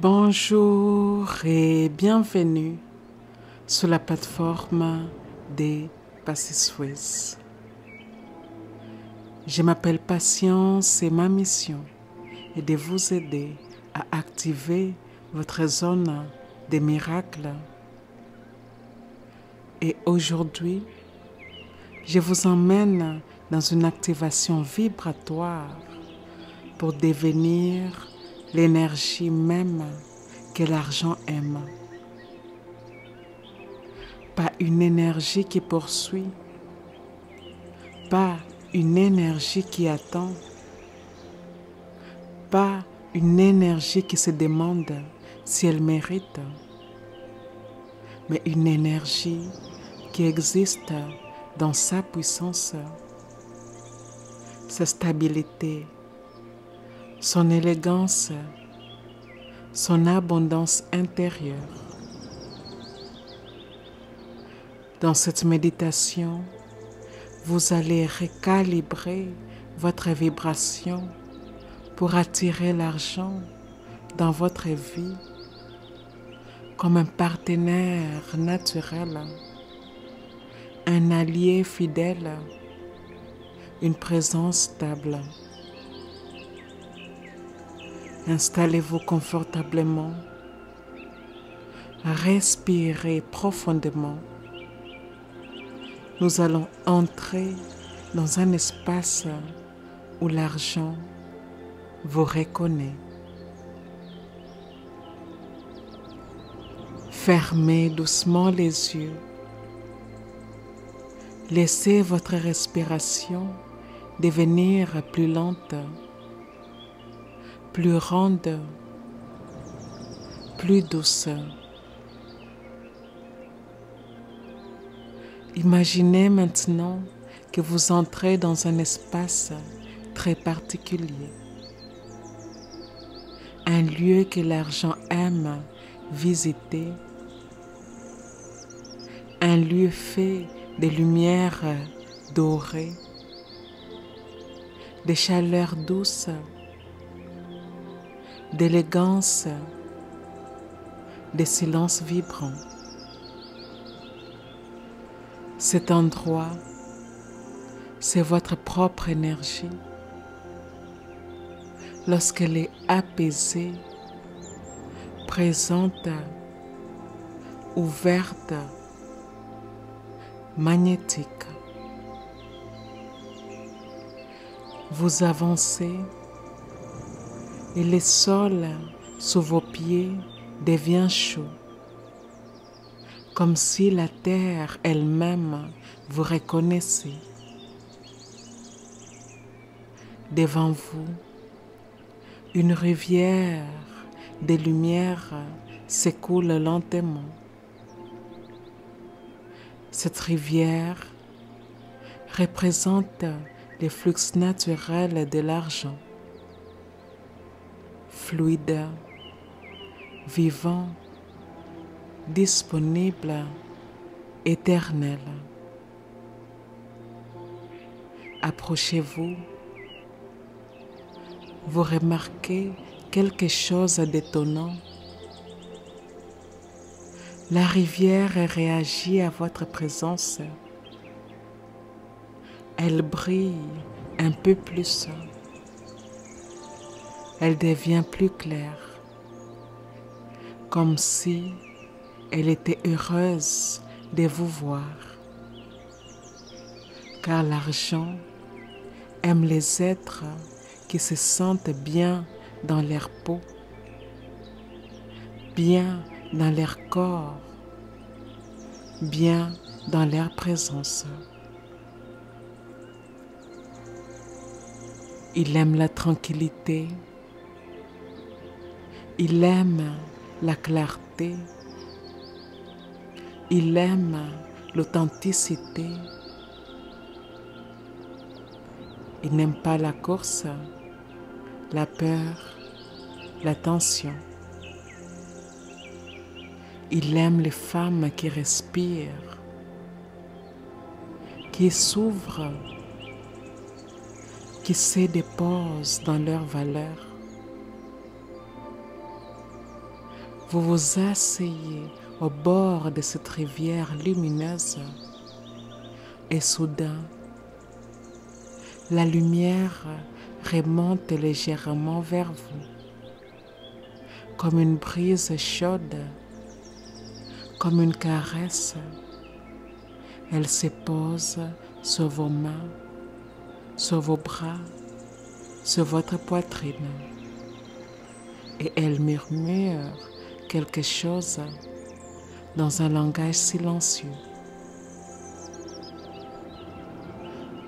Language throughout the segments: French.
Bonjour et bienvenue sur la plateforme des Passy-Suisse. Je m'appelle Patience et ma mission est de vous aider à activer votre zone des miracles. Et aujourd'hui, je vous emmène dans une activation vibratoire pour devenir l'énergie même que l'argent aime. Pas une énergie qui poursuit, pas une énergie qui attend, pas une énergie qui se demande si elle mérite, mais une énergie qui existe dans sa puissance, sa stabilité, son élégance, son abondance intérieure. Dans cette méditation, vous allez recalibrer votre vibration pour attirer l'argent dans votre vie comme un partenaire naturel, un allié fidèle, une présence stable. Installez-vous confortablement, respirez profondément. Nous allons entrer dans un espace où l'argent vous reconnaît. Fermez doucement les yeux. Laissez votre respiration devenir plus lente, plus ronde, plus douce. Imaginez maintenant que vous entrez dans un espace très particulier, un lieu que l'argent aime visiter, un lieu fait de lumière dorée, de chaleur douce, d'élégance, de silence vibrant. Cet endroit, c'est votre propre énergie. Lorsqu'elle est apaisée, présente, ouverte, magnétique. Vous avancez et le sol sous vos pieds devient chaud, comme si la terre elle-même vous reconnaissait. Devant vous, une rivière de lumière s'écoule lentement. Cette rivière représente le flux naturel de l'argent, fluide, vivant, disponible, éternel. Approchez-vous. Vous remarquez quelque chose d'étonnant. La rivière réagit à votre présence. Elle brille un peu plus. Elle devient plus claire, comme si elle était heureuse de vous voir. Car l'argent aime les êtres qui se sentent bien dans leur peau, bien dans leur corps, bien dans leur présence. Il aime la tranquillité, il aime la clarté, il aime l'authenticité. Il n'aime pas la course, la peur, la tension. Il aime les femmes qui respirent, qui s'ouvrent, qui se déposent dans leurs valeurs. vous vous asseyez au bord de cette rivière lumineuse et soudain, la lumière remonte légèrement vers vous, comme une brise chaude, comme une caresse. Elle se pose sur vos mains, sur vos bras, sur votre poitrine, et elle murmure quelque chose dans un langage silencieux.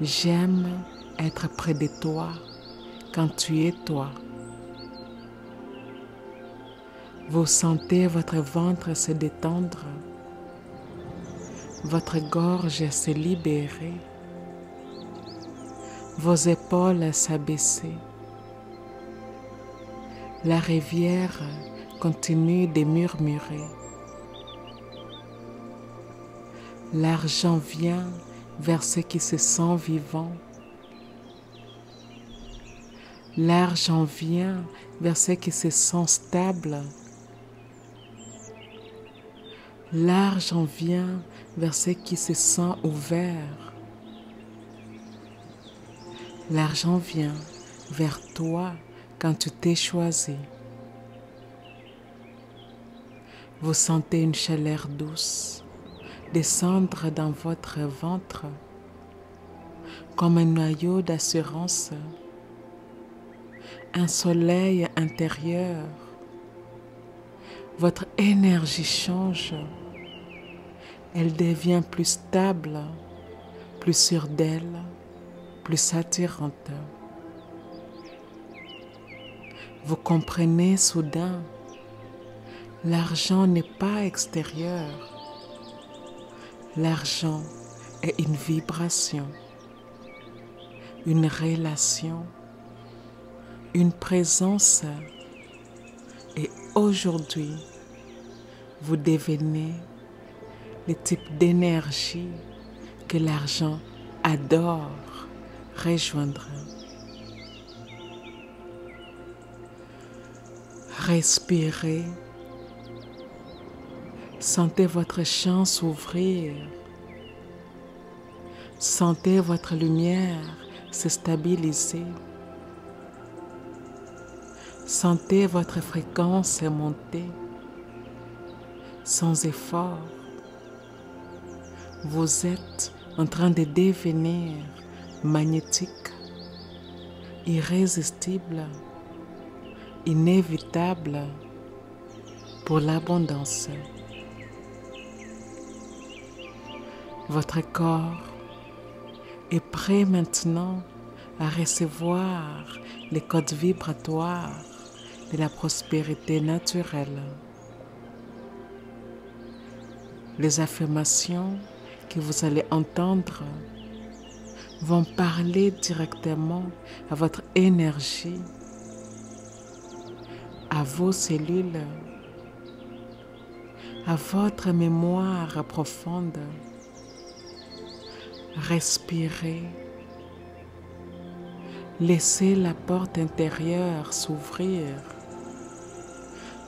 J'aime être près de toi quand tu es toi. Vous sentez votre ventre se détendre, votre gorge se libérer, vos épaules s'abaisser. La rivière continue de murmurer. L'argent vient vers ceux qui se sentent vivants. L'argent vient vers ceux qui se sentent stables. L'argent vient vers ceux qui se sentent ouverts. L'argent vient vers toi quand tu t'es choisi. Vous sentez une chaleur douce descendre dans votre ventre comme un noyau d'assurance, un soleil intérieur. Votre énergie change, elle devient plus stable, plus sûre d'elle, plus attirante. Vous comprenez soudain, l'argent n'est pas extérieur. L'argent est une vibration, une relation, une présence. Et aujourd'hui, vous devenez le type d'énergie que l'argent adore rejoindre. Respirez. Sentez votre champ s'ouvrir. Sentez votre lumière se stabiliser. Sentez votre fréquence monter. Sans effort, vous êtes en train de devenir magnétique, irrésistible, inévitable pour l'abondance. Votre corps est prêt maintenant à recevoir les codes vibratoires de la prospérité naturelle. Les affirmations que vous allez entendre vont parler directement à votre énergie, à vos cellules, à votre mémoire profonde. Respirez. Laissez la porte intérieure s'ouvrir.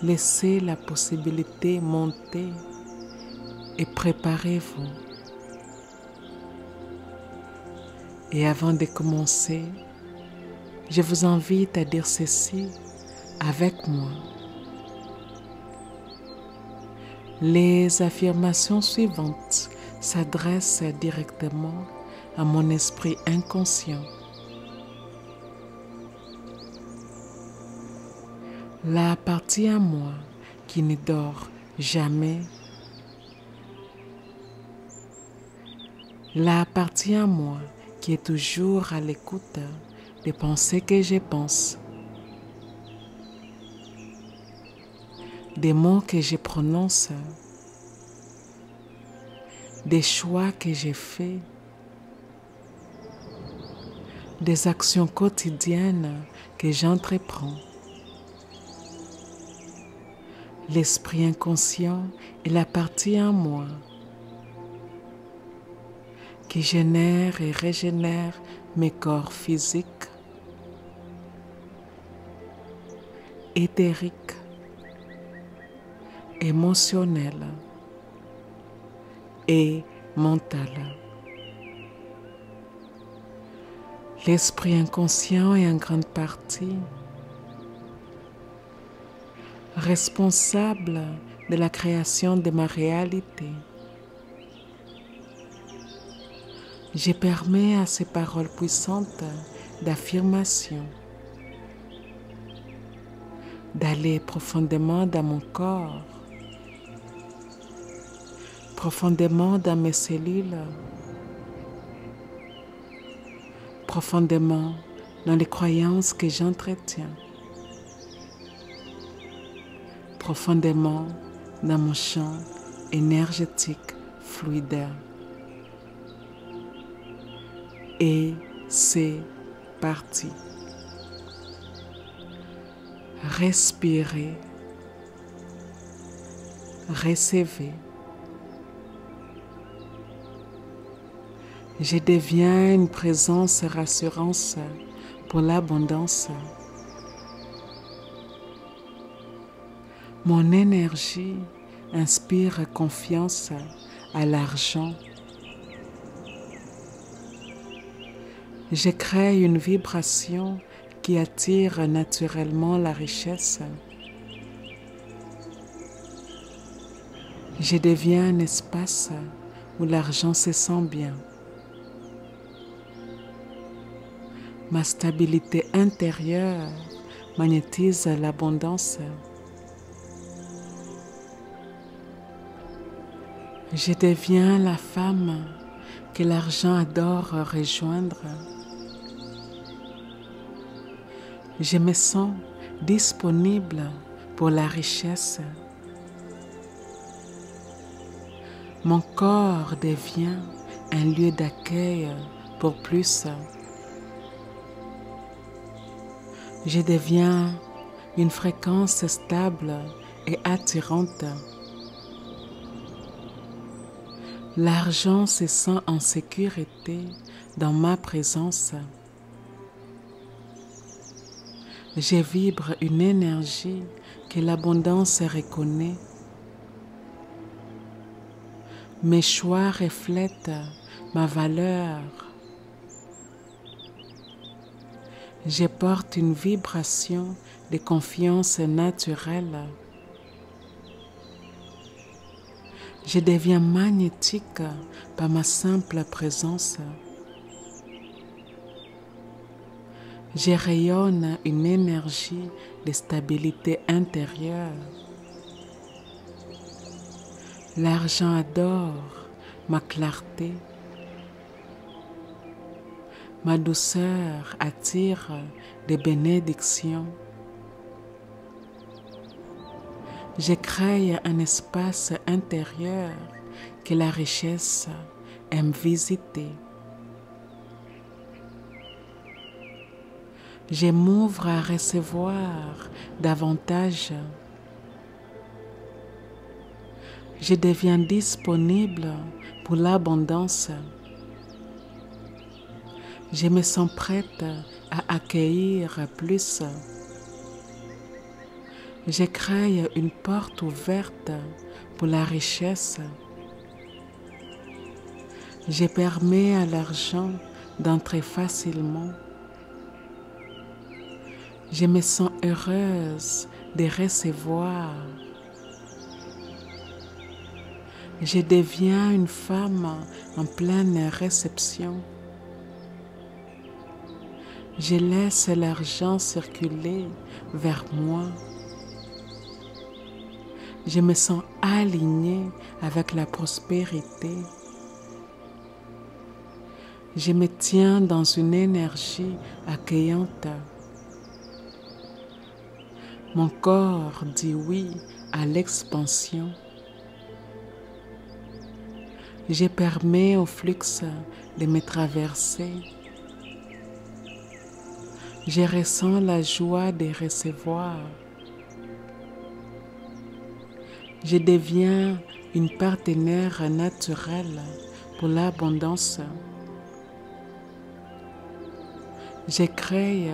Laissez la possibilité monter et préparez-vous. Et avant de commencer, je vous invite à dire ceci avec moi. Les affirmations suivantes s'adresse directement à mon esprit inconscient. La partie à moi qui ne dort jamais. La partie à moi qui est toujours à l'écoute des pensées que je pense, des mots que je prononce, des choix que j'ai faits, des actions quotidiennes que j'entreprends. L'esprit inconscient est la partie en moi qui génère et régénère mes corps physiques, éthériques, émotionnelle et mentale. L'esprit inconscient est en grande partie responsable de la création de ma réalité. Je permets à ces paroles puissantes d'affirmation d'aller profondément dans mon corps, profondément dans mes cellules, profondément dans les croyances que j'entretiens, profondément dans mon champ énergétique fluide. Et c'est parti. Respirez, recevez. Je deviens une présence rassurante pour l'abondance. Mon énergie inspire confiance à l'argent. Je crée une vibration qui attire naturellement la richesse. Je deviens un espace où l'argent se sent bien. Ma stabilité intérieure magnétise l'abondance. Je deviens la femme que l'argent adore rejoindre. Je me sens disponible pour la richesse. Mon corps devient un lieu d'accueil pour plus. Je deviens une fréquence stable et attirante. L'argent se sent en sécurité dans ma présence. Je vibre une énergie que l'abondance reconnaît. Mes choix reflètent ma valeur. Je porte une vibration de confiance naturelle. Je deviens magnétique par ma simple présence. Je rayonne une énergie de stabilité intérieure. L'argent adore ma clarté. Ma douceur attire des bénédictions. Je crée un espace intérieur que la richesse aime visiter. Je m'ouvre à recevoir davantage. Je deviens disponible pour l'abondance. Je me sens prête à accueillir plus. Je crée une porte ouverte pour la richesse. Je permets à l'argent d'entrer facilement. Je me sens heureuse de recevoir. Je deviens une femme en pleine réception. Je laisse l'argent circuler vers moi. Je me sens alignée avec la prospérité. Je me tiens dans une énergie accueillante. Mon corps dit oui à l'expansion. Je permets au flux de me traverser. Je ressens la joie de recevoir. Je deviens une partenaire naturelle pour l'abondance. Je crée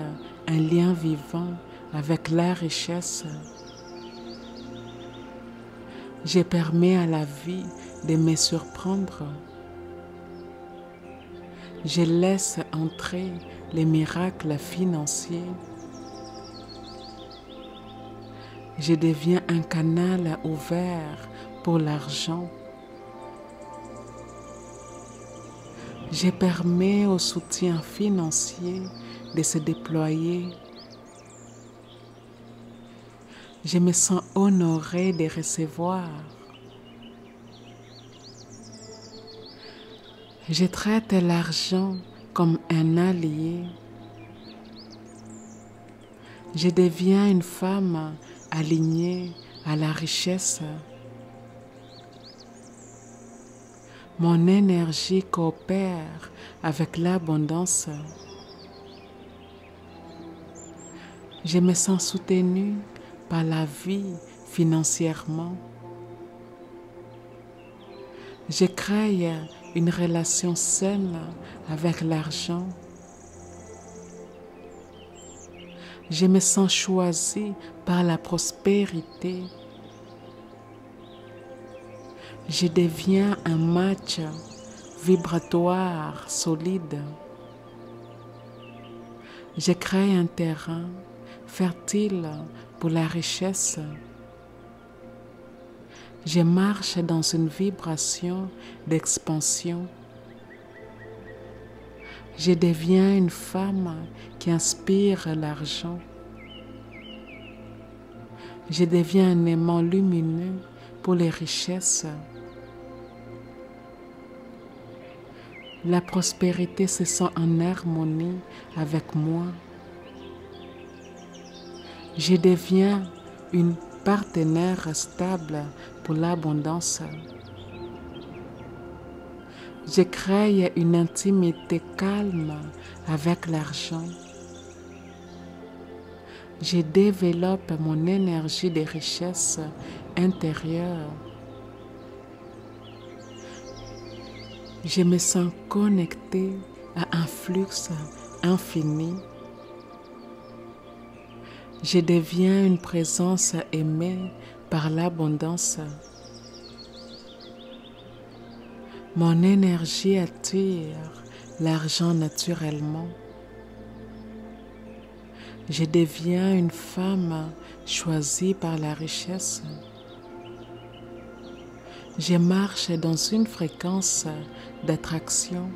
un lien vivant avec la richesse. Je permets à la vie de me surprendre. Je laisse entrer les miracles financiers. Je deviens un canal ouvert pour l'argent. Je permets au soutien financier de se déployer. Je me sens honoré de recevoir. Je traite l'argent comme un allié. Je deviens une femme alignée à la richesse. Mon énergie coopère avec l'abondance. Je me sens soutenue par la vie financièrement. Je crée une relation saine avec l'argent. Je me sens choisie par la prospérité. Je deviens un match vibratoire solide. Je crée un terrain fertile pour la richesse. Je marche dans une vibration d'expansion. Je deviens une femme qui inspire l'argent. Je deviens un aimant lumineux pour les richesses. La prospérité se sent en harmonie avec moi. Je deviens une partenaire stable pour l'abondance. Je crée une intimité calme avec l'argent. Je développe mon énergie de richesse intérieure. Je me sens connectée à un flux infini. Je deviens une présence aimée par l'abondance. Mon énergie attire l'argent naturellement. Je deviens une femme choisie par la richesse. Je marche dans une fréquence d'attraction.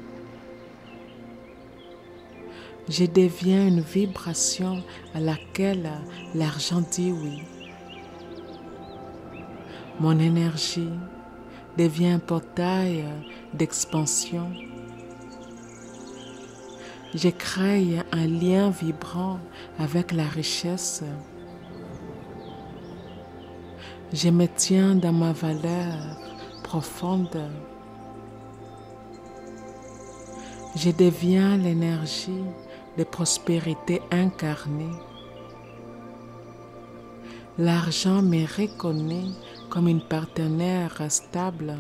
Je deviens une vibration à laquelle l'argent dit oui. Mon énergie devient un portail d'expansion. Je crée un lien vibrant avec la richesse. Je me tiens dans ma valeur profonde. Je deviens l'énergie de prospérité incarnée. L'argent me reconnaît comme une partenaire stable.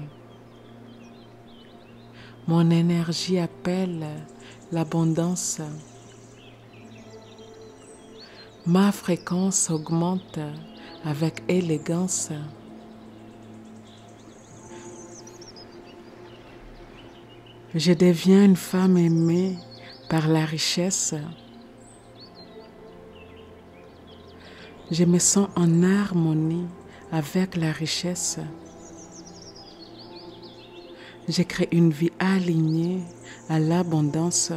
Mon énergie appelle l'abondance. Ma fréquence augmente avec élégance. Je deviens une femme aimée par la richesse. Je me sens en harmonie avec la richesse. Je crée une vie alignée à l'abondance.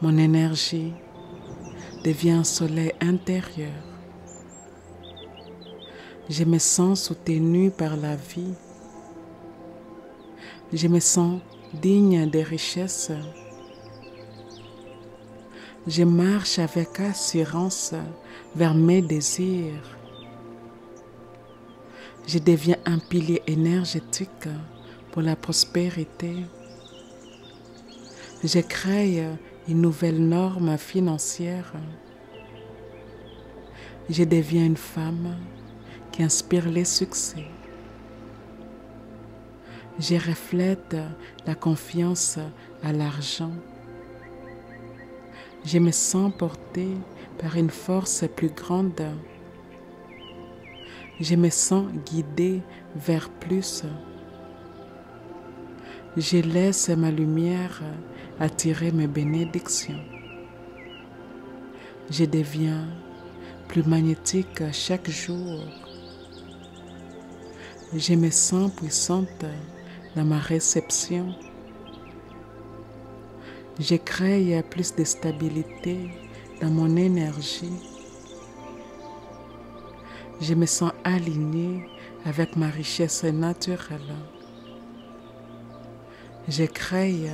Mon énergie devient un soleil intérieur. Je me sens soutenue par la vie. Je me sens digne des richesses. Je marche avec assurance vers mes désirs. Je deviens un pilier énergétique pour la prospérité. Je crée une nouvelle norme financière. Je deviens une femme qui inspire les succès. Je reflète la confiance à l'argent. Je me sens portée par une force plus grande. Je me sens guidée vers plus. Je laisse ma lumière attirer mes bénédictions. Je deviens plus magnétique chaque jour. Je me sens puissante dans ma réception. Je crée plus de stabilité dans mon énergie. Je me sens alignée avec ma richesse naturelle. Je crée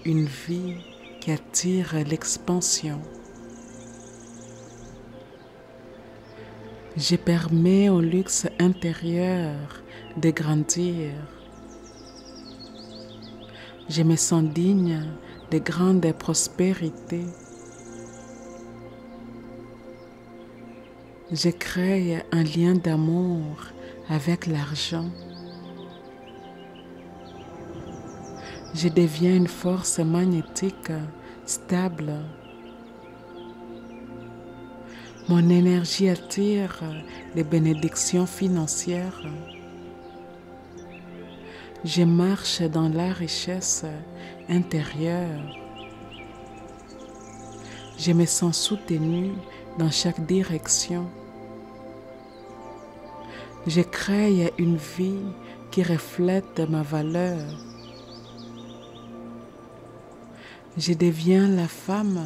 une vie qui attire l'expansion. Je permets au luxe intérieur de grandir. Je me sens digne de grande prospérité. Je crée un lien d'amour avec l'argent. Je deviens une force magnétique stable. Mon énergie attire les bénédictions financières. Je marche dans la richesse intérieure. Je me sens soutenue dans chaque direction. Je crée une vie qui reflète ma valeur. Je deviens la femme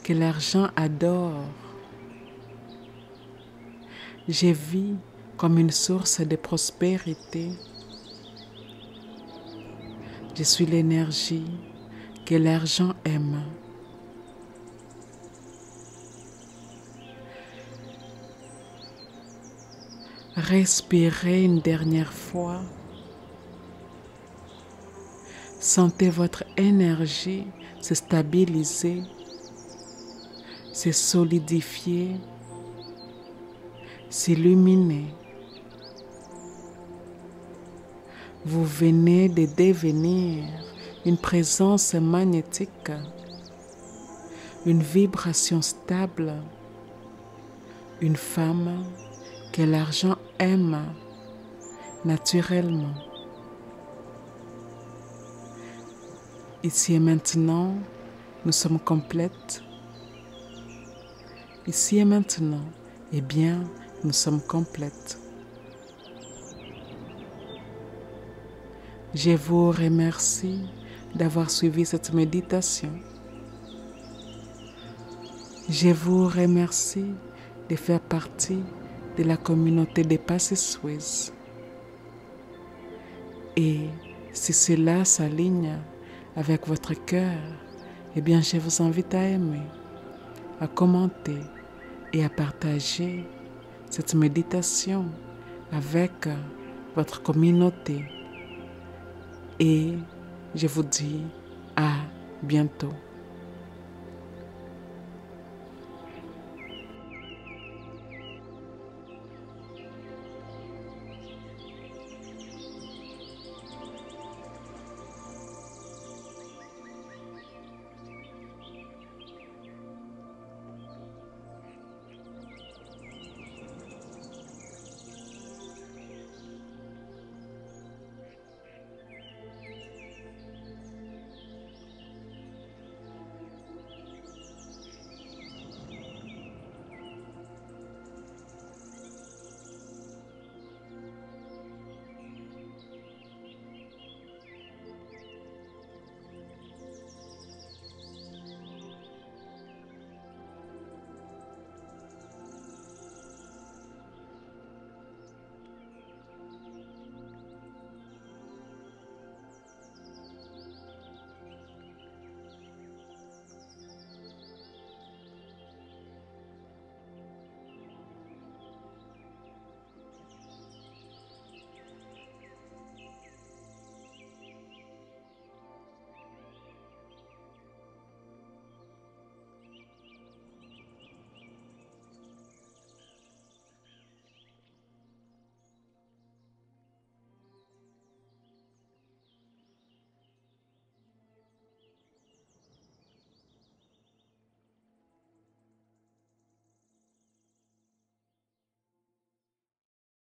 que l'argent adore. Je vis comme une source de prospérité. Je suis l'énergie que l'argent aime. Respirez une dernière fois. Sentez votre énergie se stabiliser, se solidifier, s'illuminer. Vous venez de devenir une présence magnétique, une vibration stable, une femme que l'argent aime naturellement. Ici et maintenant, nous sommes complètes. Ici et maintenant, eh bien, nous sommes complètes. Je vous remercie d'avoir suivi cette méditation. Je vous remercie de faire partie de la communauté des Passé Suisse. Et si cela s'aligne avec votre cœur, eh bien, je vous invite à aimer, à commenter et à partager cette méditation avec votre communauté. Et je vous dis à bientôt.